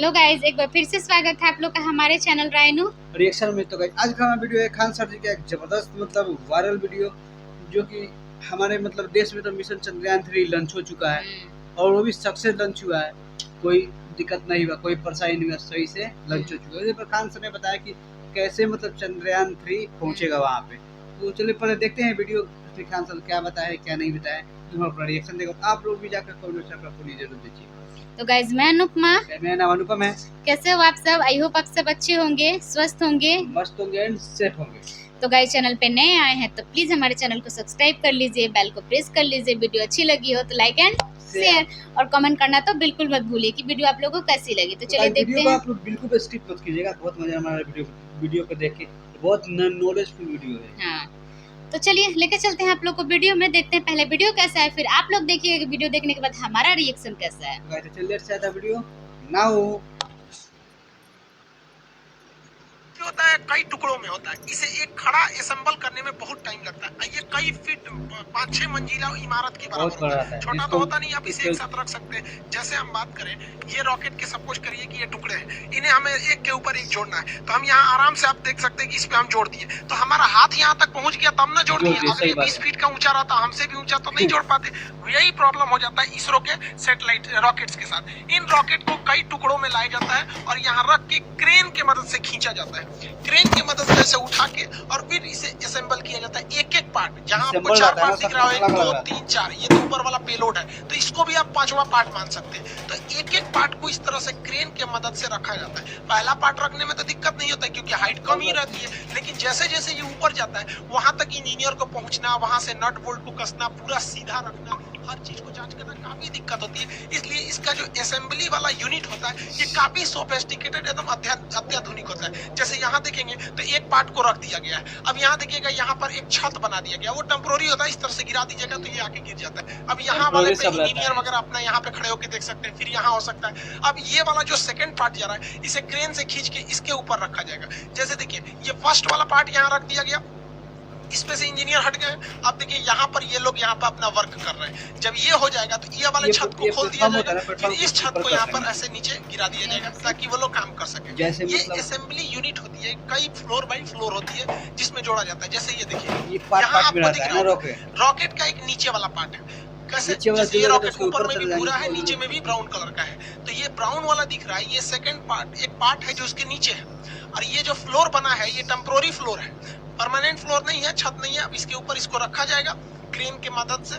Hello guys, एक बार फिर से स्वागत है आप लोग का हमारे चैनल रायनू रिएक्शन में। तो आज का हमारा वीडियो है खान सर जी का एक जबरदस्त वायरल वीडियो, जो कि हमारे देश में तो मिशन चंद्रयान 3 लॉन्च हो चुका है और वो भी सक्सेस लॉन्च हुआ है। कोई दिक्कत नहीं हुआ, कोई परेशानी नहीं हुआ, सही से लॉन्च हो चुका है। इस पर खान सर ने बताया कि कैसे चंद्रयान 3 पहुंचेगा वहाँ पे। तो चलिए पहले देखते हैं वीडियो, खान सर क्या बताया क्या नहीं बताया, तो हम अपना रिएक्शन देगा। आप लोग भी जाकर कमेंट में अपनी जरूर दीजिए। तो गाइज मैं अनुपमा, मेरा नाम अनुपम है। कैसे हो आप सब? आई होप आप सब अच्छे होंगे, स्वस्थ होंगे, मस्त होंगे एंड सेफ होंगे। तो गाइज चैनल पे नए आए हैं तो प्लीज हमारे चैनल को सब्सक्राइब कर लीजिए, बेल को प्रेस कर लीजिए। वीडियो अच्छी लगी हो तो लाइक एंड शेयर और कमेंट करना तो बिल्कुल मत भूलिए कि वीडियो आप लोगों को कैसी लगी। तो चलिए देखते हैं। आप लोग बिल्कुल स्किप मत कीजिएगा, बहुत मजा हमारा वीडियो को देख के, बहुत नॉलेजफुल वीडियो है। हाँ, तो चलिए लेके चलते हैं आप लोग को वीडियो में, देखते हैं पहले वीडियो कैसा है, फिर आप लोग देखिए वीडियो देखने के बाद हमारा रिएक्शन कैसा है। तो चलिए let's start the video now. होता है कई टुकड़ों में होता है, इसे एक खड़ा असेंबल करने में बहुत टाइम लगता है। ये कई फीट 5-6 मंजिला इमारत के बराबर होता है। छोटा तो होता नहीं, आप इसे एक साथ रख सकते हैं। जैसे हम बात करें ये रॉकेट के, सपोज करिए कि ये टुकड़े हैं, इन्हें हमें एक के ऊपर एक जोड़ना है, तो हम यहाँ आराम से आप देख सकते हैं कि इस पे हम जोड़ दिए, तो हमारा हाथ यहाँ तक पहुंच गया तब ना जोड़ दिए। अगर ये 20 फीट का ऊंचा रहता, हमसे भी ऊंचा, तो नहीं जोड़ पाते। यही प्रॉब्लम हो जाता है इसरो के सैटेलाइट रॉकेट्स के साथ। इन रॉकेट को कई टुकड़ों में लाया जाता है और यहाँ रख के क्रेन की मदद से खींचा जाता है। क्रेन की मदद से इसे उठा के और फिर इसे असेंबल किया जाता है, एक एक पार्ट। जहाँ आपको 4 पार्ट दिख रहा है, 1 2 3 4, ये तो ऊपर वाला पेलोड है, तो इसको भी आप 5वां पार्ट मान सकते हैं। तो एक एक पार्ट को इस तरह से क्रेन के मदद से रखा जाता है। पहला पार्ट रखने में तो दिक्कत नहीं होता है क्योंकि हाइट कम ही रहती है, लेकिन जैसे जैसे ये ऊपर जाता है वहां तक इंजीनियर को पहुंचना, वहां से नट बोल्ट को कसना, पूरा सीधा रखना, हर चीज को जांच करना काफी दिक्कत होती है। इसलिए इसका जो असेंबली वाला यूनिट होता है ये काफी सोफिस्टिकेटेड, एकदम अत्याधुनिक होता है। जैसे यहाँ देखेंगे तो एक पार्ट को रख दिया गया है। अब यहाँ देखिएगा, यहाँ पर एक छत बना दिया गया, वो टेम्पोररी होता है, इस तरह से गिरा दीजिएगा तो ये आके गिर जाता है। अब यहाँ वाले पे इंजीनियर वगैरह अपना यहाँ पे खड़े होकर देख सकते हैं, फिर यहाँ हो सकता है। अब ये वाला जो सेकंड पार्ट जा रहा है, इसे क्रेन से खींच के इसके ऊपर रखा जाएगा। जैसे देखिए ये फर्स्ट वाला पार्ट यहाँ रख दिया गया, इसमें से इंजीनियर हट गए। अब देखिए यहाँ पर ये लोग यहाँ पर अपना वर्क कर रहे हैं। जब ये हो जाएगा तो ये वाले छत को खोल दिया जाएगा, फिर इस छत को यहाँ पर ऐसे नीचे गिरा दिया जाएगा ताकि वो लोग काम कर सके। ये असेंबली यूनिट होती है, कई फ्लोर बाई फ्लोर होती है जिसमें जोड़ा जाता है। जैसे ये देखिए यहाँ आपको दिख रहा है रॉकेट का एक नीचे वाला पार्ट है। कैसे? जैसे ये रॉकेट ऊपर में भी भूरा है, नीचे में भी ब्राउन कलर का है, तो ये ब्राउन वाला दिख रहा है, ये सेकंड पार्ट, एक पार्ट है जो उसके नीचे है। और ये जो फ्लोर बना है ये टेम्पोररी फ्लोर है, परमानेंट फ्लोर नहीं है, छत नहीं है। अब इसके ऊपर इसको रखा जाएगा क्रेन के मदद से,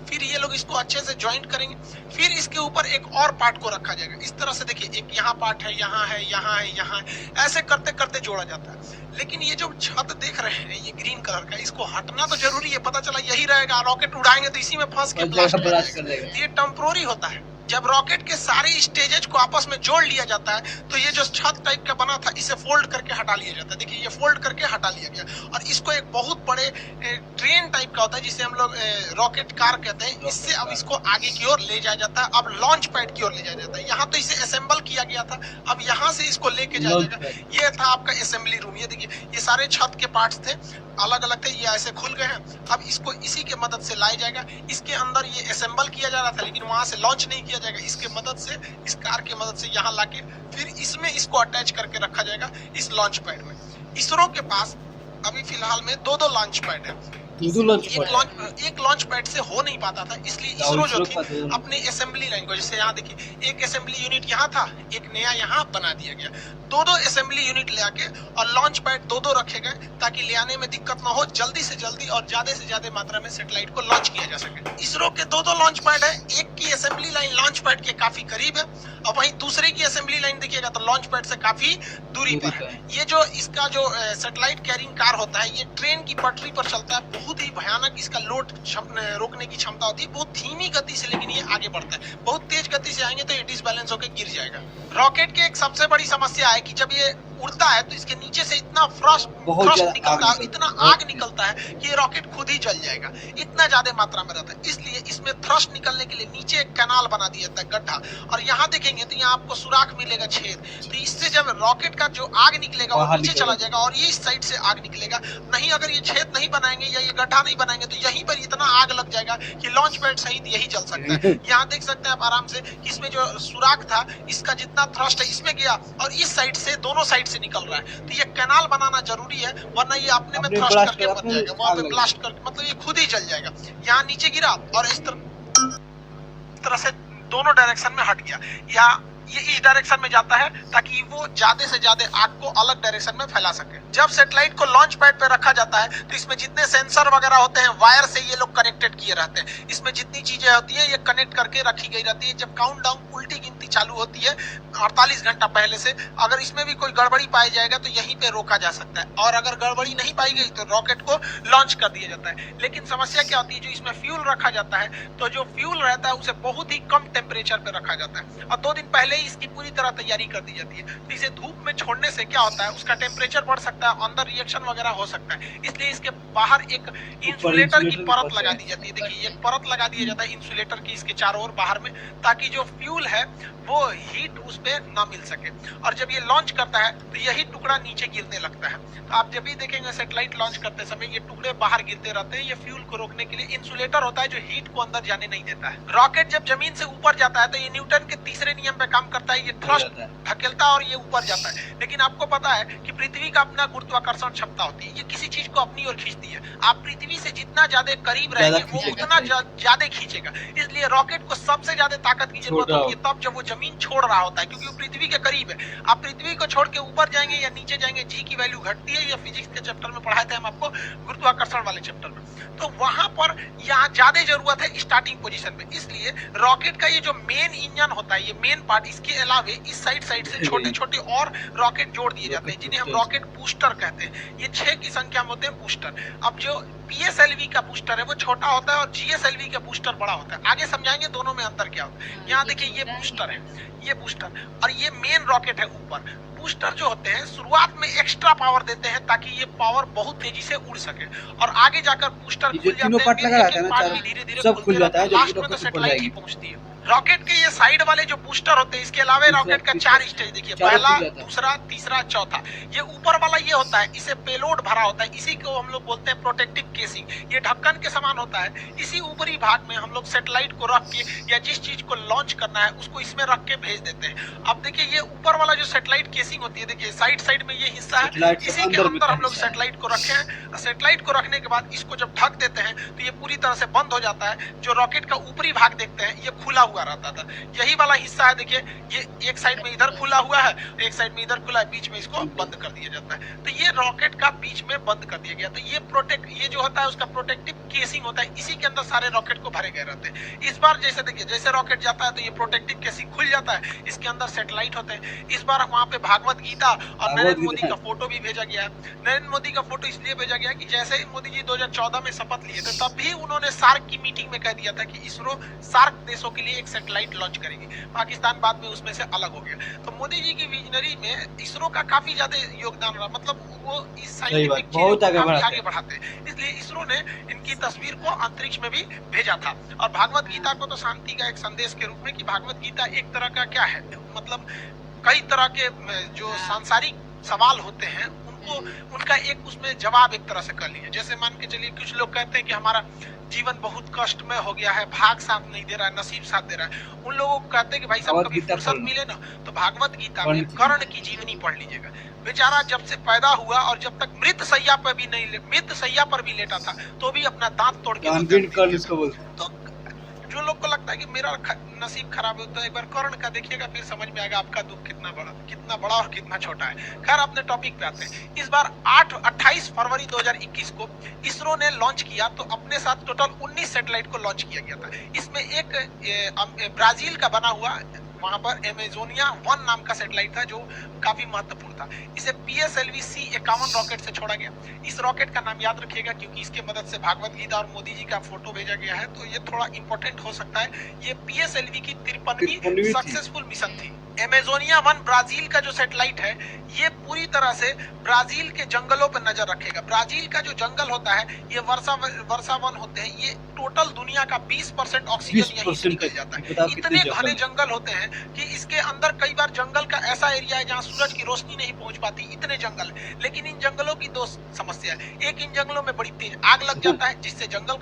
फिर ये लोग इसको अच्छे से ज्वाइंट करेंगे, फिर इसके ऊपर एक और पार्ट को रखा जाएगा। इस तरह से देखिए, एक यहाँ पार्ट है, यहाँ है, यहाँ है, यहाँ है, ऐसे करते करते जोड़ा जाता है। लेकिन ये जो छत देख रहे हैं ये ग्रीन कलर का, इसको हटना तो जरूरी है, पता चला यही रहेगा, रॉकेट उड़ाएंगे तो इसी में फंस के ब्लास्ट कर देगा। ये टेम्पोररी होता है। जब रॉकेट के सारे स्टेजेस को आपस में जोड़ लिया जाता है तो ये जो छत टाइप का बना था इसे फोल्ड करके हटा लिया जाता है। देखिए ये फोल्ड करके हटा लिया गया और इसको एक बहुत बड़े ट्रेन टाइप का होता है जिसे हम लोग रॉकेट कार कहते हैं, इससे अब इसको आगे की ओर ले जाया जाता है। अब लॉन्च पैड की ओर ले जाया जाता है। यहाँ तो इसे असेंबल किया गया था, अब यहाँ से इसको लेके जाया जाएगा। ये था आपका असेंबली रूम। ये देखिए ये सारे छत के पार्ट्स थे, अलग अलग थे, ये ऐसे खुल गए हैं। अब इसको इसी के मदद से लाया जाएगा। इसके अंदर ये असेंबल किया जा रहा था लेकिन वहां से लॉन्च नहीं किया जाएगा, इसके मदद से, इस कार के मदद से यहाँ लाके फिर इसमें इसको अटैच करके रखा जाएगा इस लॉन्च पैड में। इसरो के पास अभी फिलहाल में 2 लॉन्च पैड है। एक लॉन्च पैड से हो नहीं पाता था, इसलिए इसरो जो थी अपने असेंबली लाइन को, जैसे यहाँ देखिए एक असेंबली यूनिट यहाँ था, एक नया यहाँ बना दिया गया। 2 असेंबली यूनिट ले आके और लॉन्च पैड 2 रखे गए ताकि ले आने में दिक्कत ना हो, जल्दी से जल्दी और ज्यादा से ज्यादा मात्रा में सैटेलाइट को लॉन्च किया जा सके। इसरो के 2 लॉन्च पैड है, एक की असेंबली लाइन लॉन्च पैड के काफी करीब है और वहीं दूसरे की असेंबली लाइन देखिएगा तो लॉन्च पैड से काफी दूरी पर है। ये जो इसका जो सैटेलाइट कैरिंग कार होता है ये ट्रेन की पटरी पर चलता है, बहुत ही भयानक इसका लोड रोकने की क्षमता होती है, बहुत धीमी गति से, लेकिन ये आगे बढ़ता है। बहुत तेज गति से आएंगे तो ये डिसबैलेंस होकर गिर जाएगा। रॉकेट की एक सबसे बड़ी समस्या है कि जब ये उड़ता है तो इसके नीचे से इतना थ्रस्ट निकलता है, इतना आग निकलता है कि ये रॉकेट खुद ही जल जाएगा, इतना ज्यादा मात्रा में रहता है। इसलिए इसमें थ्रस्ट निकलने के लिए नीचे एक कैनाल बना दिया जाता है, गड्ढा, और यहाँ देखेंगे तो यहाँ आपको सुराख मिलेगा, छेद। तो इससे जब रॉकेट का जो आग निकलेगा वो नीचे चला जाएगा और ये इस साइड से आग निकलेगा। नहीं अगर ये छेद नहीं बनाएंगे या ये गड्ढा नहीं बनाएंगे तो यहीं पर इतना आग लग जाएगा कि लॉन्च पैड सहित यही जल सकता है। यहाँ देख सकते हैं आप आराम से कि इसमें जो सुराख था इसका जितना थ्रस्ट है इसमें गया और इस साइड से दोनों साइड से निकल रहा है। तो ये कैनाल बनाना जरूरी है, वरना ये अपने में थ्रस्ट करके बच जाएगा, वहां पे ब्लास्ट करके मतलब ये खुद ही जल जाएगा। यहाँ नीचे गिरा और इस तरह से दोनों डायरेक्शन में हट गया, या ये इस डायरेक्शन में जाता है ताकि वो ज्यादा से ज्यादा आग को अलग डायरेक्शन में फैला सके। जब सैटेलाइट को लॉन्च पैड पे रखा जाता है तो इसमें जितने सेंसर वगैरह होते हैं वायर से ये लोग कनेक्टेड किए रहते हैं। इसमें जितनी चीजें होती है ये कनेक्ट करके रखी गई रहती है। जब काउंटडाउन उल्टी गिनती चालू होती है 48 घंटा पहले से, अगर इसमें भी कोई गड़बड़ी पाई जाएगा तो यहीं पे रोका जा सकता है, और अगर गड़बड़ी नहीं पाई गई तो रॉकेट को लॉन्च कर दिया जाता है। लेकिन समस्या क्या होती है, जो इसमें फ्यूल रखा जाता है तो जो फ्यूल रहता है उसे बहुत ही कम टेम्परेचर पे रखा जाता है और 2 दिन पहले ही इसकी पूरी तरह तैयारी कर दी जाती है। तो इसे धूप में छोड़ने से क्या होता है, उसका टेम्परेचर बढ़ सकता है, अंदर रिएक्शन वगैरह हो सकता है। इसलिए इसके बाहर एक इंसुलेटर की परत लगा दी जाती है। देखिए एक परत लगा दिया जाता है इंसुलेटर की इसके चारों ओर बाहर में, ताकि जो फ्यूल है वो हीट उस पे ना मिल सके। और जब ये लॉन्च करता है तो यही टुकड़ा नीचे गिरने लगता है। तो आप जब भी देखेंगे सैटेलाइट लॉन्च करते समय ये टुकड़े बाहर गिरते रहते हैं। ये फ्यूल को रोकने के लिए इंसुलेटर होता है जो हीट को अंदर जाने नहीं देता है। रॉकेट जब जमीन से ऊपर जाता है तो ये न्यूटन के तीसरे नियम पे काम करता है, ये थ्रस्ट धकेलता है और ये ऊपर जाता है। लेकिन आपको पता है कि पृथ्वी का अपना गुरुत्वाकर्षण क्षमता होती है, ये किसी चीज को अपनी ओर खींचती है। आप पृथ्वी से जितना ज्यादा करीब रहेंगे वो उतना ज्यादा खींचेगा। इसलिए रॉकेट को सबसे ज्यादा ताकत की जरूरत होती है तब जब वो जमीन छोड़ रहा होता है, क्योंकि वो पृथ्वी के करीब है। आप पृथ्वी को छोड़ के ऊपर जाएंगे या नीचे जाएंगे, जी की वैल्यू घटती है। या फिजिक्स के चैप्टर में पढ़ाए थे हम आपको, गुरुत्वाकर्षण वाले चैप्टर में। तो वहां पर यहाँ ज्यादा जरूरत है स्टार्टिंग पोजीशन में। इसलिए रॉकेट का ये जो मेन इंजन होता है, ये मेन पार्ट, इसके अलावे इस साइड से छोटे छोटे और रॉकेट जोड़ दिए जाते हैं जिन्हें हम रॉकेट बूस्टर कहते हैं। ये 6 की संख्या में होते हैं बूस्टर। अब जो PSLV का बूस्टर है वो छोटा होता है और GSLV का बूस्टर बड़ा होता है। आगे समझाएंगे दोनों में अंतर क्या होता है। यहाँ देखिए ये बूस्टर है, ये बूस्टर, और ये मेन रॉकेट है ऊपर। बूस्टर जो होते हैं शुरुआत में एक्स्ट्रा पावर देते हैं ताकि ये पावर बहुत तेजी से उड़ सके, और आगे जाकर बूस्टर खुल जाते हैं, धीरे-धीरे सब खुल जाता है, लास्ट में तो सैटेलाइट ही पहुंचती है। रॉकेट के ये साइड वाले जो बूस्टर होते हैं, इसके अलावा रॉकेट का 4 स्टेज देखिए, पहला, दूसरा, तीसरा, चौथा। ये ऊपर वाला ये होता है, इसे पेलोड भरा होता है, इसी को हम लोग बोलते हैं प्रोटेक्टिव केसिंग। ये ढक्कन के समान होता है। इसी ऊपरी भाग में हम लोग सैटेलाइट को रख के या जिस चीज को लॉन्च करना है उसको इसमें रख के भेज देते हैं। अब देखिए ये ऊपर वाला जो सैटेलाइट केसिंग होती है, देखिए साइड में ये हिस्सा है, इसी के अंदर हम लोग सैटेलाइट को रखे हैं। सैटेलाइट को रखने के बाद इसको जब ढक देते हैं तो ये पूरी तरह से बंद हो जाता है। जो रॉकेट का ऊपरी भाग देखते हैं ये खुला हुआ रहता था, यही वाला हिस्सा है। देखिए ये एक साइड में इधर खुला हुआ है, एक साइड में इधर खुला है, बीच में इसको बंद कर दिया जाता है। तो ये रॉकेट का बीच में बंद कर दिया गया। तो ये जो होता है उसका प्रोटेक्टिव केसिंग होता है, इसी के अंदर सारे रॉकेट को भरे गए रहते हैं। इस बार जैसे देखिए, जैसे रॉकेट जाता है तो ये प्रोटेक्टिव केसिंग खुल जाता है, इसके अंदर सैटेलाइट होते हैं। इस बार वहाँ पे भागवत गीता और नरेंद्र मोदी का फोटो भी भेजा गया है। नरेंद्र मोदी का फोटो इसलिए भेजा गया कि जैसे ही मोदी जी 2014 में शपथ लिए थे तब भी उन्होंने सार्क की मीटिंग में कह दिया था कि इसरो सार्क देशों के लिए एक सैटेलाइट लॉन्च करेगी। पाकिस्तान बाद में उसमें से अलग हो गया। तो मोदी जी की विजनरी में इसरो का काफी ज्यादा योगदान रहा, मतलब वो इस साइंटिफिक चीजों को आगे बढ़ाते हैं। इसलिए इसरो ने इनकी तस्वीर को अंतरिक्ष में भी भेजा था। और भागवत गीता को तो शांति का एक संदेश के रूप में, कि भागवत गीता एक तरह का क्या है, मतलब कई तरह के जो सांसारिक सवाल होते हैं उनका एक उसमें जवाब एक तरह से कर लिया। जैसे मान के चलिए कुछ लोग कहते हैं कि हमारा जीवन बहुत कष्टमय हो गया है, भाग साथ नहीं दे रहा है, नसीब साथ दे रहा है। उन लोगों को कहते हैं कि भाई साहब कभी फुर्सत मिले ना तो भागवत गीता में कर्ण की जीवनी पढ़ लीजिएगा। बेचारा जब से पैदा हुआ और जब तक मृत सैया पर भी लेटा था तो भी अपना दांत तोड़ के, तो जो लोग को लगता है कि मेरा नसीब खराब है तो एक बार कर्ण का देखिएगा, फिर समझ में आएगा आपका दुख कितना बड़ा और कितना छोटा है। खैर अपने टॉपिक पे आते हैं। इस बार 28 फरवरी 2021 को इसरो ने लॉन्च किया, तो अपने साथ टोटल 19 सैटेलाइट को लॉन्च किया गया था। इसमें एक ब्राजील का बना हुआ वहां पर एमेजोनिया 1 नाम का सैटेलाइट था जो काफी महत्वपूर्ण था। इसे PSLV C51 रॉकेट से छोड़ा गया। इस रॉकेट का नाम याद रखिएगा क्योंकि इसके मदद से भागवत गीता और मोदी जी का फोटो भेजा गया है, तो ये थोड़ा इंपॉर्टेंट हो सकता है। ये PSLV की 53वीं सक्सेसफुल मिशन थी। अमेजोनिया 1 ब्राजील का जो सैटेलाइट है ये पूरी तरह से ब्राजील के जंगलों पर नजर रखेगा। ब्राजील का जो जंगल होता है ये वर्षा वन होते हैं, ये टोटल दुनिया का 20% ऑक्सीजन यहीं से निकल जाता है। इतने घने जंगल होते हैं कि इसके अंदर कई बार जंगल का ऐसा एरिया है जहाँ सूरज की रोशनी नहीं पहुंच पाती, इतने जंगल। लेकिन इन जंगलों की दो समस्या है, एक इन जंगलों में बड़ी तेज आग लग जाता है जिससे जंगल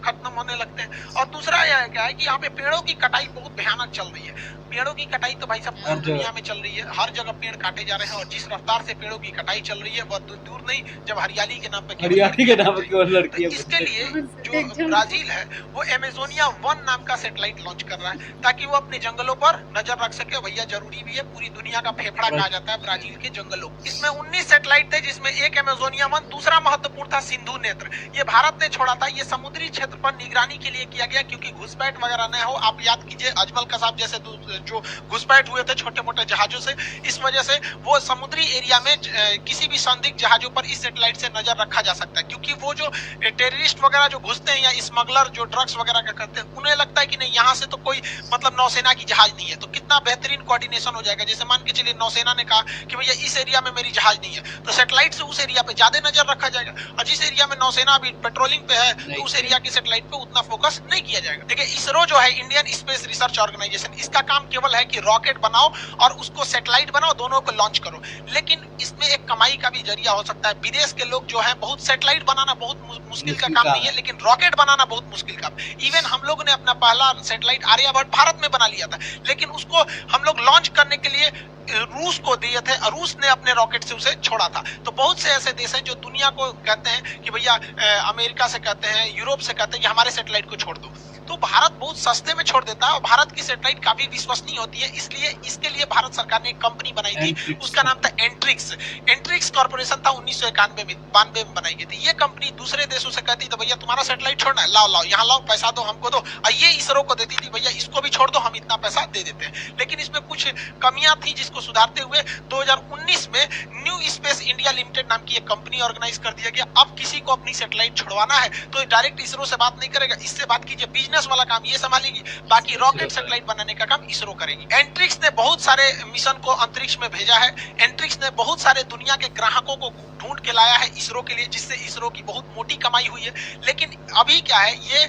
खत्म होने लगते हैं, और दूसरा यह क्या है कि यहाँ पे पेड़ों की कटाई बहुत भयानक चल रही है। पेड़ों की कटाई तो भाई सब पूरी दुनिया में चल रही है, हर जगह पेड़ काटे जा रहे हैं, और जिस रफ्तार से पेड़ों की कटाई चल रही है वह दूर नहीं, जब हरियाली के नाम पे केवल लड़की है। इसके लिए जो ब्राजील है वो अमेजोनिया 1 नाम का सैटेलाइट लॉन्च कर रहा है ताकि वो अपने जंगलों पर नजर रख सके। भैया जरूरी भी है, पूरी दुनिया का फेफड़ा कहा जाता है ब्राजील के जंगलों। इसमें 19 सैटेलाइट थे जिसमें एक अमेजोनिया 1, दूसरा महत्वपूर्ण था सिंधु नेत्र, ये भारत ने छोड़ा था। ये समुद्री क्षेत्र पर निगरानी के लिए किया गया क्योंकि घुसपैठ वगैरह न हो। आप याद कीजिए अजमल कसाब जैसे जो घुसपैठ हुए थे छोटे मोटे जहाजों से, इस वजह से वो समुद्री एरिया में किसी भी संदिग्ध जहाजों पर इस सैटेलाइट से नजर रखा जा सकता है, क्योंकि वो जो टेररिस्ट वगैरह जो घुसते हैं या स्मगलर जो ड्रग्स वगैरह का करते हैं उन्हें लगता है कि नहीं यहाँ से तो कोई मतलब नौसेना की जहाज नहीं है, तो कितना बेहतरीन कोऑर्डिनेशन हो जाएगा। जैसे मान के चलिए नौसेना ने कहा कि भैया इस एरिया में मेरी जहाज नहीं है, तो सैटेलाइट से उस एरिया पे ज्यादा नजर रखा जाएगा, और जिस एरिया में नौसेना अभी पेट्रोलिंग पे है तो उस एरिया की सैटेलाइट पे उतना फोकस नहीं किया जाएगा। देखिए इसरो जो है इंडियन स्पेस रिसर्च ऑर्गेनाइजेशन, इसका काम केवल है कि रॉकेट बनाओ और उसको सैटेलाइट बनाओ, दोनों को लॉन्च करो। लेकिन इसमें एक कमाई का भी जरिया हो सकता है। विदेश के लोग जो है बहुत सैटेलाइट बनाना बहुत मुश्किल का काम नहीं है, लेकिन रॉकेट बनाना बहुत मुश्किल काम। इवन हम लोग ने अपना पहला सैटेलाइट आर्यभट्ट भारत में बना लिया था, लेकिन उसको हम लोग लॉन्च करने के लिए रूस को दिए थे, रूस ने अपने रॉकेट से उसे छोड़ा था। तो बहुत से ऐसे देश हैं जो दुनिया को कहते हैं कि भैया अमेरिका से कहते हैं, यूरोप से कहते हैं कि हमारे सैटेलाइट को छोड़ दो, तो भारत बहुत सस्ते में छोड़ देता है, और भारत की सैटेलाइट काफी विश्वसनीय होती है। इसलिए इसके लिए भारत सरकार ने एक कंपनी बनाई थी, उसका नाम था एंट्रिक्स। एंट्रिक्स कॉर्पोरेशन था 1991 में बनाई गई थी। ये कंपनी दूसरे देशों से कहती तो भैया तुम्हारा सैटेलाइट छोड़ना है, लाओ यहाँ लाओ, पैसा दो हमको दो, और ये इसरो को देती थी भैया इसको भी छोड़ दो, हम इतना पैसा दे देते हैं। लेकिन इसमें कुछ कमियां थी जिसको सुधारते हुए 2019 में न्यू स्पेस इंडिया लिमिटेड नाम की एक कंपनी ऑर्गेनाइज कर दिया गया। अब किसी को अपनी सैटेलाइट छुड़वाना है तो डायरेक्ट इसरो से बात नहीं करेगा, इससे बात कीजिए, बिजनेस वाला काम ये संभालेगी, बाकी रॉकेट सैटेलाइट बनाने का काम इसरो करेगी। एंट्रिक्स ने बहुत सारे मिशन को अंतरिक्ष में भेजा है। एंट्रिक्स ने बहुत सारे दुनिया के ग्राहकों को ढूंढ के लाया है इसरो के लिए, जिससे इसरो की बहुत मोटी कमाई हुई है। लेकिन अभी क्या है, ये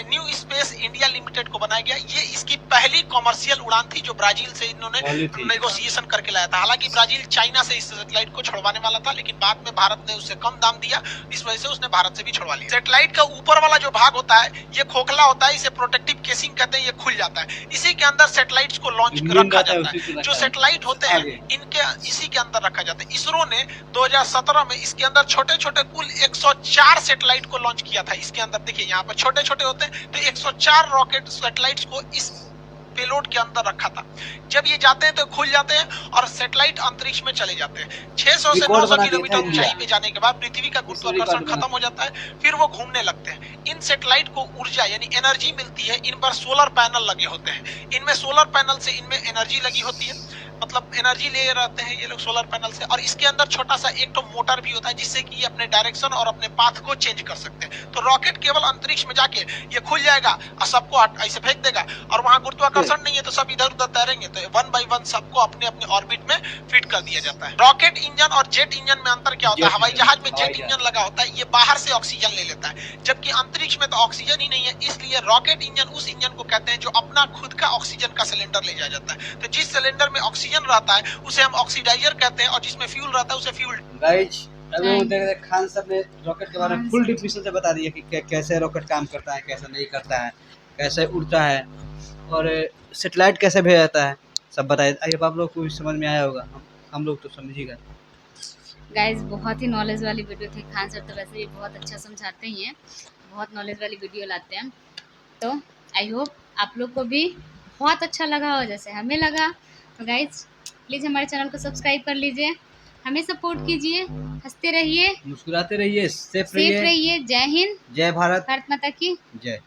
न्यू स्पेस इंडिया लिमिटेड को बनाया गया, ये इसकी पहली कॉमर्शियल उड़ान थी जो ब्राजील से इन्होंने नेगोशिएशन करके लाया था। हालांकि ब्राजील चाइना से इस सैटेलाइट को छुड़वाने वाला था, लेकिन बाद में भारत ने उससे कम दाम दिया, इस वजह से उसने भारत से भी छुड़वा लिया। सैटेलाइट का ऊपर वाला जो भाग होता है ये खोखला होता है, इसे प्रोटेक्टिव केसिंग कहते हैं, ये खुल जाता है। इसी के अंदर सैटेलाइट्स को लॉन्च रखा जाता है। जो सैटेलाइट होते हैं इनके इसी के अंदर रखा जाता है। इसरो ने 2017 में इसके अंदर छोटे छोटे कुल 104 सैटेलाइट को लॉन्च किया था। इसके अंदर देखिए यहाँ पर छोटे छोटे होते हैं, तो 104 रॉकेट सैटेलाइट्स को इस पेलोड के अंदर रखा था। जब ये जाते हैं तो खुल जाते हैं और सैटेलाइट अंतरिक्ष में चले जाते हैं। 600 से 900 किलोमीटर ऊंचाई पे जाने के बाद पृथ्वी का गुरुत्वाकर्षण खत्म हो जाता है, फिर वो घूमने लगते हैं। इन सैटेलाइट को ऊर्जा यानी एनर्जी मिलती है, इन पर सोलर पैनल लगे होते हैं। इनमें सोलर पैनल से इनमें एनर्जी लगी होती है, मतलब एनर्जी ले रहते हैं ये लोग सोलर पैनल से, और इसके अंदर छोटा सा एक तो मोटर भी होता है जिससे कि ये अपने डायरेक्शन और अपने पाथ को चेंज कर सकते हैं। तो रॉकेट केवल अंतरिक्ष में जाके ये खुल जाएगा और सबको ऐसे फेंक देगा, और वहां गुरुत्वाकर्षण नहीं है तो सब इधर उधर तैरेंगे, तो 1 by 1 सबको अपने अपने ऑर्बिट में फिट कर दिया जाता है। रॉकेट इंजन और जेट इंजन में अंतर क्या होता है? हवाई जहाज में जेट इंजन लगा होता है, ये बाहर से ऑक्सीजन ले लेता है, जबकि अंतरिक्ष में तो ऑक्सीजन ही नहीं है। इसलिए रॉकेट इंजन उस इंजन को कहते हैं जो अपना खुद का ऑक्सीजन का सिलेंडर ले जाया जाता है। तो जिस सिलेंडर में ऑक्सीजन रहता है उसे हम ऑक्सीडाइजर कहते हैं, और जिसमें फ्यूल रहता है उसे फ्यूल। गाइस अभी हम देख रहे खान सर ने रॉकेट के बारे में फुल डिफिनेशन से बता दिया कि कैसे रॉकेट काम करता है, कैसे नहीं करता है, कैसे उड़ता है और सैटेलाइट कैसे भेजा जाता है, सब बताया। अब आप लोग को समझ में आया होगा, हम लोग तो समझ ही गए। गाइस बहुत ही नॉलेज वाली वीडियो थी। खान सर तो वैसे भी बहुत अच्छा समझाते ही हैं, बहुत नॉलेज वाली वीडियो लाते हैं। तो आई होप आप लोग को भी बहुत अच्छा लगा हो जैसे हमें लगा। तो गाइस प्लीज़ हमारे चैनल को सब्सक्राइब कर लीजिए, हमें सपोर्ट कीजिए, हंसते रहिए, मुस्कुराते रहिए, सेफ रहिए। जय हिंद, जय भारत, भारत माता की जय।